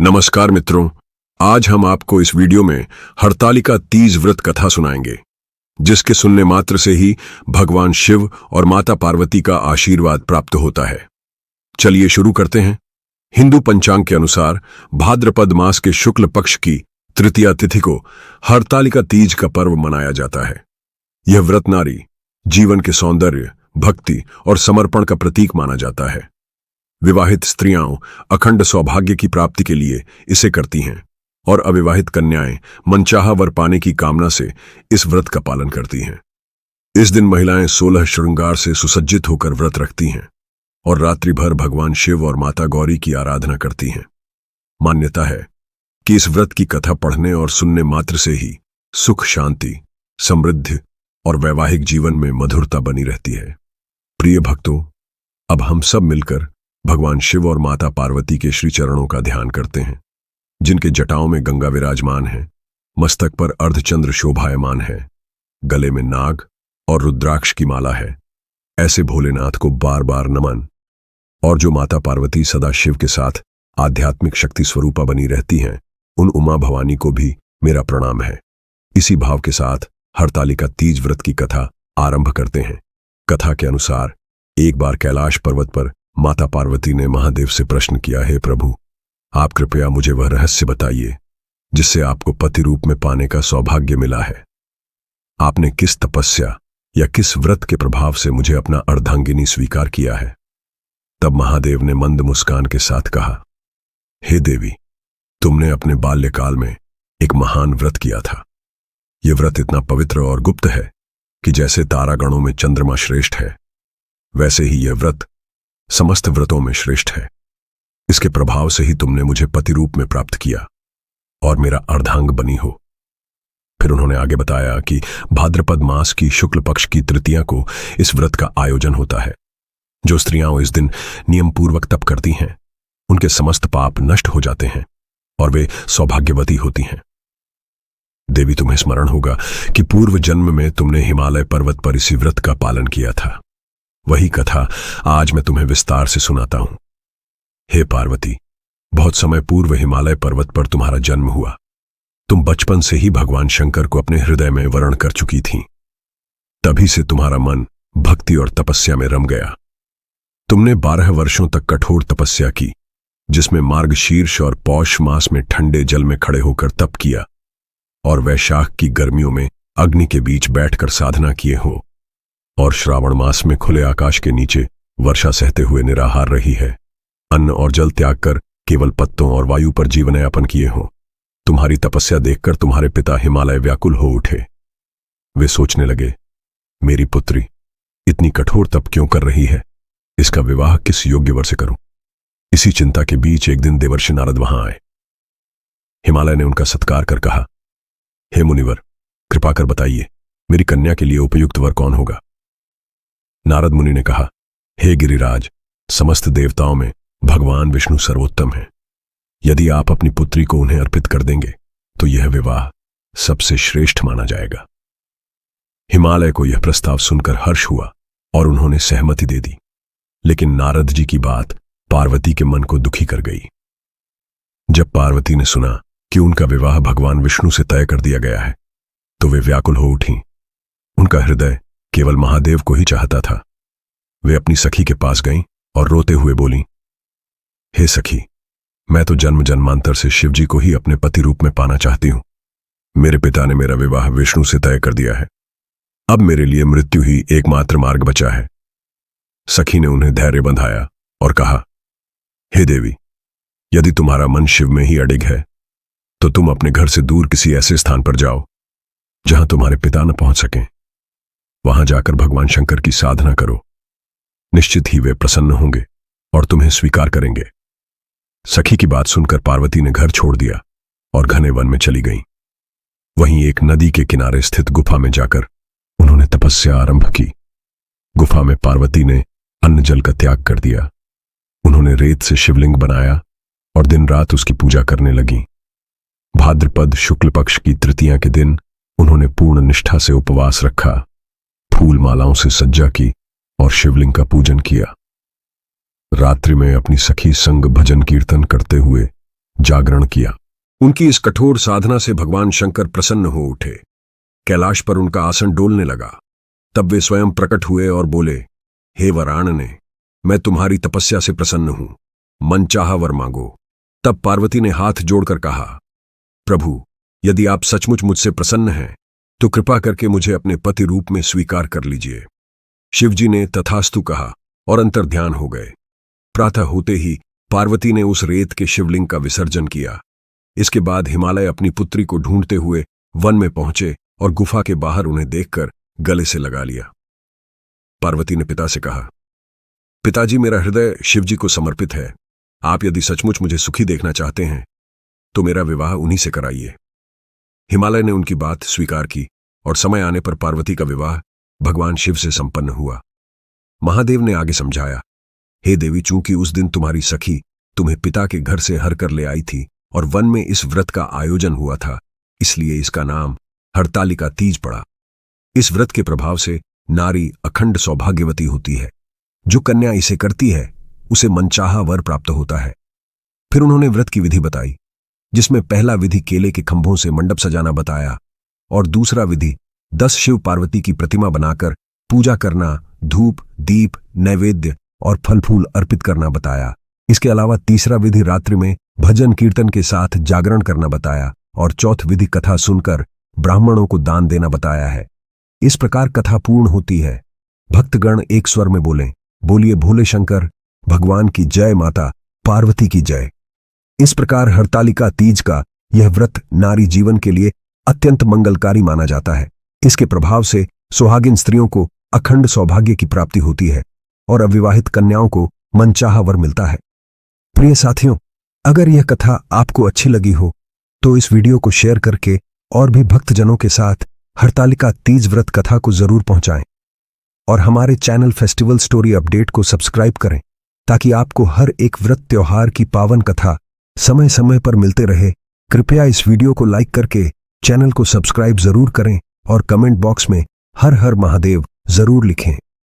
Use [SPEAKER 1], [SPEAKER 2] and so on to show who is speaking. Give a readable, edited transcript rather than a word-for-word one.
[SPEAKER 1] नमस्कार मित्रों, आज हम आपको इस वीडियो में हरतालिका तीज व्रत कथा सुनाएंगे, जिसके सुनने मात्र से ही भगवान शिव और माता पार्वती का आशीर्वाद प्राप्त होता है। चलिए शुरू करते हैं। हिंदू पंचांग के अनुसार भाद्रपद मास के शुक्ल पक्ष की तृतीया तिथि को हरतालिका तीज का पर्व मनाया जाता है। यह व्रत नारी जीवन के सौंदर्य, भक्ति और समर्पण का प्रतीक माना जाता है। विवाहित स्त्रियां अखंड सौभाग्य की प्राप्ति के लिए इसे करती हैं और अविवाहित कन्याएं मनचाहा वर पाने की कामना से इस व्रत का पालन करती हैं। इस दिन महिलाएं 16 श्रृंगार से सुसज्जित होकर व्रत रखती हैं और रात्रि भर भगवान शिव और माता गौरी की आराधना करती हैं। मान्यता है कि इस व्रत की कथा पढ़ने और सुनने मात्र से ही सुख, शांति, समृद्धि और वैवाहिक जीवन में मधुरता बनी रहती है। प्रिय भक्तों, अब हम सब मिलकर भगवान शिव और माता पार्वती के श्री चरणों का ध्यान करते हैं, जिनके जटाओं में गंगा विराजमान है, मस्तक पर अर्धचंद्र शोभायमान है, गले में नाग और रुद्राक्ष की माला है। ऐसे भोलेनाथ को बार बार नमन। और जो माता पार्वती सदा शिव के साथ आध्यात्मिक शक्ति स्वरूपा बनी रहती हैं, उन उमा भवानी को भी मेरा प्रणाम है। इसी भाव के साथ हरतालिका तीज व्रत की कथा आरंभ करते हैं। कथा के अनुसार एक बार कैलाश पर्वत पर माता पार्वती ने महादेव से प्रश्न किया, हे प्रभु, आप कृपया मुझे वह रहस्य बताइए जिससे आपको पति रूप में पाने का सौभाग्य मिला है। आपने किस तपस्या या किस व्रत के प्रभाव से मुझे अपना अर्धांगिनी स्वीकार किया है? तब महादेव ने मंद मुस्कान के साथ कहा, हे देवी, तुमने अपने बाल्यकाल में एक महान व्रत किया था। यह व्रत इतना पवित्र और गुप्त है कि जैसे तारागणों में चंद्रमा श्रेष्ठ है, वैसे ही यह व्रत समस्त व्रतों में श्रेष्ठ है। इसके प्रभाव से ही तुमने मुझे पति रूप में प्राप्त किया और मेरा अर्धांग बनी हो। फिर उन्होंने आगे बताया कि भाद्रपद मास की शुक्ल पक्ष की तृतीया को इस व्रत का आयोजन होता है। जो स्त्रियां इस दिन नियम पूर्वक तप करती हैं, उनके समस्त पाप नष्ट हो जाते हैं और वे सौभाग्यवती होती हैं। देवी, तुम्हें स्मरण होगा कि पूर्व जन्म में तुमने हिमालय पर्वत पर इसी व्रत का पालन किया था। वही कथा आज मैं तुम्हें विस्तार से सुनाता हूं। हे पार्वती, बहुत समय पूर्व हिमालय पर्वत पर तुम्हारा जन्म हुआ। तुम बचपन से ही भगवान शंकर को अपने हृदय में वरण कर चुकी थीं। तभी से तुम्हारा मन भक्ति और तपस्या में रम गया। तुमने 12 वर्षों तक कठोर तपस्या की, जिसमें मार्गशीर्ष और पौष मास में ठंडे जल में खड़े होकर तप किया और वैशाख की गर्मियों में अग्नि के बीच बैठकर साधना किए हो, और श्रावण मास में खुले आकाश के नीचे वर्षा सहते हुए निराहार रही है। अन्न और जल त्याग कर केवल पत्तों और वायु पर जीवन यापन किए हो। तुम्हारी तपस्या देखकर तुम्हारे पिता हिमालय व्याकुल हो उठे। वे सोचने लगे, मेरी पुत्री इतनी कठोर तप क्यों कर रही है? इसका विवाह किस योग्य वर से करूं? इसी चिंता के बीच एक दिन देवर्षि नारद वहां आए। हिमालय ने उनका सत्कार कर कहा, हे मुनिवर, कृपा कर बताइए, मेरी कन्या के लिए उपयुक्त वर कौन होगा? नारद मुनि ने कहा, हे गिरिराज, समस्त देवताओं में भगवान विष्णु सर्वोत्तम हैं। यदि आप अपनी पुत्री को उन्हें अर्पित कर देंगे तो यह विवाह सबसे श्रेष्ठ माना जाएगा। हिमालय को यह प्रस्ताव सुनकर हर्ष हुआ और उन्होंने सहमति दे दी। लेकिन नारद जी की बात पार्वती के मन को दुखी कर गई। जब पार्वती ने सुना कि उनका विवाह भगवान विष्णु से तय कर दिया गया है, तो वे व्याकुल हो उठी। उनका हृदय केवल महादेव को ही चाहता था। वे अपनी सखी के पास गईं और रोते हुए बोलीं, हे सखी, मैं तो जन्म जन्मांतर से शिवजी को ही अपने पति रूप में पाना चाहती हूं। मेरे पिता ने मेरा विवाह विष्णु से तय कर दिया है। अब मेरे लिए मृत्यु ही एकमात्र मार्ग बचा है। सखी ने उन्हें धैर्य बंधाया और कहा, हे देवी, यदि तुम्हारा मन शिव में ही अडिग है तो तुम अपने घर से दूर किसी ऐसे स्थान पर जाओ जहां तुम्हारे पिता न पहुंच सकें। वहां जाकर भगवान शंकर की साधना करो। निश्चित ही वे प्रसन्न होंगे और तुम्हें स्वीकार करेंगे। सखी की बात सुनकर पार्वती ने घर छोड़ दिया और घने वन में चली गईं। वहीं एक नदी के किनारे स्थित गुफा में जाकर उन्होंने तपस्या आरंभ की। गुफा में पार्वती ने अन्न जल का त्याग कर दिया। उन्होंने रेत से शिवलिंग बनाया और दिन रात उसकी पूजा करने लगी। भाद्रपद शुक्ल पक्ष की तृतीया के दिन उन्होंने पूर्ण निष्ठा से उपवास रखा, फूल मालाओं से सज्जा की और शिवलिंग का पूजन किया। रात्रि में अपनी सखी संग भजन कीर्तन करते हुए जागरण किया। उनकी इस कठोर साधना से भगवान शंकर प्रसन्न हो उठे। कैलाश पर उनका आसन डोलने लगा। तब वे स्वयं प्रकट हुए और बोले, हे वराणने, मैं तुम्हारी तपस्या से प्रसन्न हूं, मनचाहा वर मांगो। तब पार्वती ने हाथ जोड़कर कहा, प्रभु, यदि आप सचमुच मुझसे प्रसन्न हैं तो कृपा करके मुझे अपने पति रूप में स्वीकार कर लीजिए। शिवजी ने तथास्तु कहा और अंतर्ध्यान हो गए। प्रातः होते ही पार्वती ने उस रेत के शिवलिंग का विसर्जन किया। इसके बाद हिमालय अपनी पुत्री को ढूंढते हुए वन में पहुंचे और गुफा के बाहर उन्हें देखकर गले से लगा लिया। पार्वती ने पिता से कहा, पिताजी, मेरा हृदय शिवजी को समर्पित है। आप यदि सचमुच मुझे सुखी देखना चाहते हैं तो मेरा विवाह उन्हीं से कराइए। हिमालय ने उनकी बात स्वीकार की और समय आने पर पार्वती का विवाह भगवान शिव से संपन्न हुआ। महादेव ने आगे समझाया, हे देवी, चूंकि उस दिन तुम्हारी सखी तुम्हें पिता के घर से हर कर ले आई थी और वन में इस व्रत का आयोजन हुआ था, इसलिए इसका नाम हरतालिका तीज पड़ा। इस व्रत के प्रभाव से नारी अखंड सौभाग्यवती होती है। जो कन्या इसे करती है उसे मनचाहा वर प्राप्त होता है। फिर उन्होंने व्रत की विधि बताई, जिसमें पहला विधि केले के खंभों से मंडप सजाना बताया और दूसरा विधि 10 शिव पार्वती की प्रतिमा बनाकर पूजा करना, धूप, दीप, नैवेद्य और फल फूल अर्पित करना बताया। इसके अलावा तीसरा विधि रात्रि में भजन कीर्तन के साथ जागरण करना बताया और चौथ विधि कथा सुनकर ब्राह्मणों को दान देना बताया है। इस प्रकार कथा पूर्ण होती है। भक्तगण एक स्वर में बोलें, बोलिए भोले शंकर भगवान की जय, माता पार्वती की जय। इस प्रकार हरतालिका तीज का यह व्रत नारी जीवन के लिए अत्यंत मंगलकारी माना जाता है। इसके प्रभाव से सुहागिन स्त्रियों को अखंड सौभाग्य की प्राप्ति होती है और अविवाहित कन्याओं को मनचाहा वर मिलता है। प्रिय साथियों, अगर यह कथा आपको अच्छी लगी हो तो इस वीडियो को शेयर करके और भी भक्तजनों के साथ हरतालिका तीज व्रत कथा को जरूर पहुंचाएं और हमारे चैनल फेस्टिवल स्टोरी अपडेट को सब्सक्राइब करें ताकि आपको हर एक व्रत त्योहार की पावन कथा समय समय पर मिलते रहे। कृपया इस वीडियो को लाइक करके चैनल को सब्सक्राइब जरूर करें और कमेंट बॉक्स में हर हर महादेव जरूर लिखें।